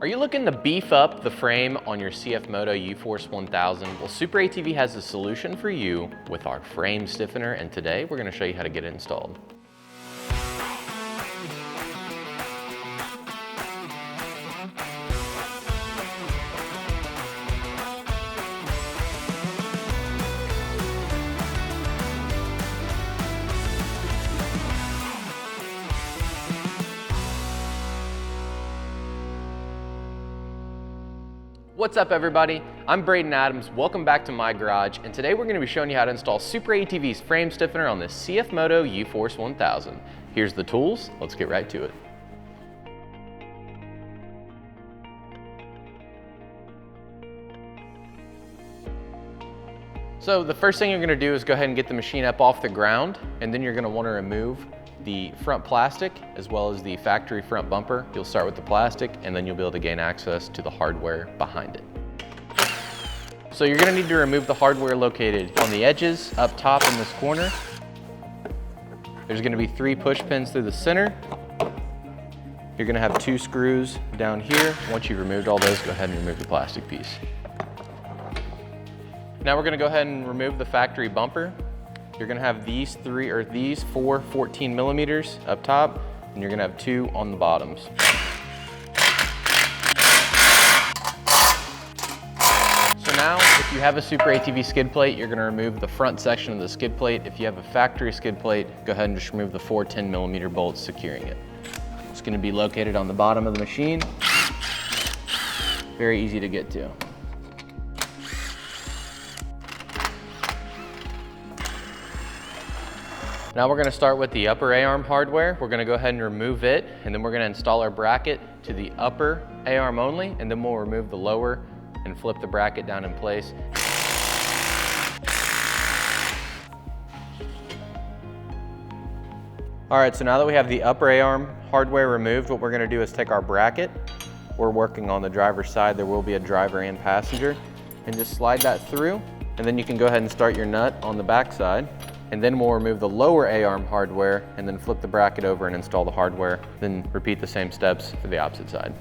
Are you looking to beef up the frame on your CFMOTO UForce 1000? Well, SuperATV has a solution for you with our frame stiffener, and today we're going to show you how to get it installed. What's up everybody? I'm Braden Adams, welcome back to my garage, and today we're going to be showing you how to install SuperATV's frame stiffener on the CFMOTO UForce 1000. Here's the tools, let's get right to it. So the first thing you're going to do is go ahead and get the machine up off the ground, and then you're going to want to remove the front plastic as well as the factory front bumper. You'll start with the plastic and then you'll be able to gain access to the hardware behind it. So you're going to need to remove the hardware located on the edges up top in this corner. There's going to be 3 push pins through the center. You're going to have 2 screws down here. Once you've removed all those, go ahead and remove the plastic piece. Now we're going to go ahead and remove the factory bumper. You're going to have these 4 14 millimeters up top, and you're going to have 2 on the bottoms. So now, if you have a SuperATV skid plate, you're going to remove the front section of the skid plate. If you have a factory skid plate, go ahead and just remove the 4 10 millimeter bolts securing it. It's going to be located on the bottom of the machine. Very easy to get to. Now we're going to start with the upper A-arm hardware. We're going to go ahead and remove it, and then we're going to install our bracket to the upper A-arm only, and then we'll remove the lower and flip the bracket down in place. All right, so now that we have the upper A-arm hardware removed, what we're going to do is take our bracket. We're working on the driver's side. There will be a driver and passenger, and just slide that through, and then you can go ahead and start your nut on the back side. And then we'll remove the lower A-arm hardware and then flip the bracket over and install the hardware. Then repeat the same steps for the opposite side.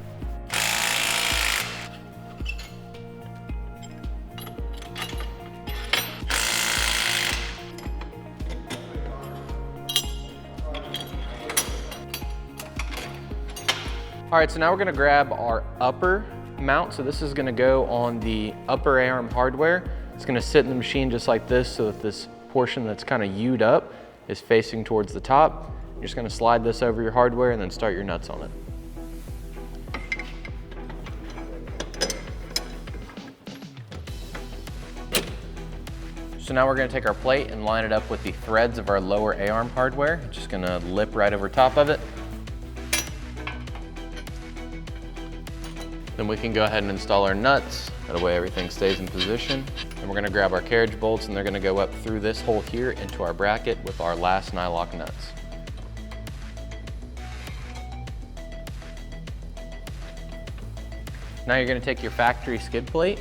All right, so now we're gonna grab our upper mount. So this is gonna go on the upper A-arm hardware. It's gonna sit in the machine just like this, so that this portion that's kind of U'd up is facing towards the top. You're just going to slide this over your hardware and then start your nuts on it. So now we're going to take our plate and line it up with the threads of our lower A-arm hardware. Just going to lip right over top of it. Then we can go ahead and install our nuts. That way everything stays in position. And we're going to grab our carriage bolts, and they're going to go up through this hole here into our bracket with our last nylock nuts. Now you're going to take your factory skid plate,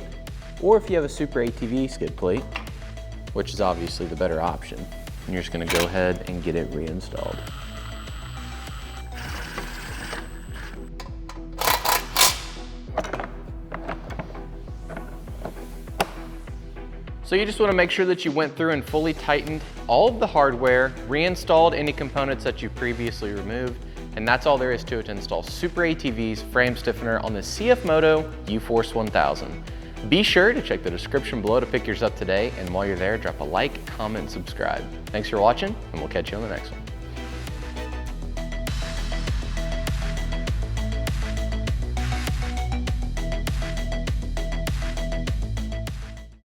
or if you have a SuperATV skid plate, which is obviously the better option, and you're just going to go ahead and get it reinstalled. So you just want to make sure that you went through and fully tightened all of the hardware, reinstalled any components that you previously removed, and that's all there is to it to install SuperATV's frame stiffener on the CFMOTO UForce 1000. Be sure to check the description below to pick yours up today, and while you're there, drop a like, comment, and subscribe. Thanks for watching, and we'll catch you on the next one.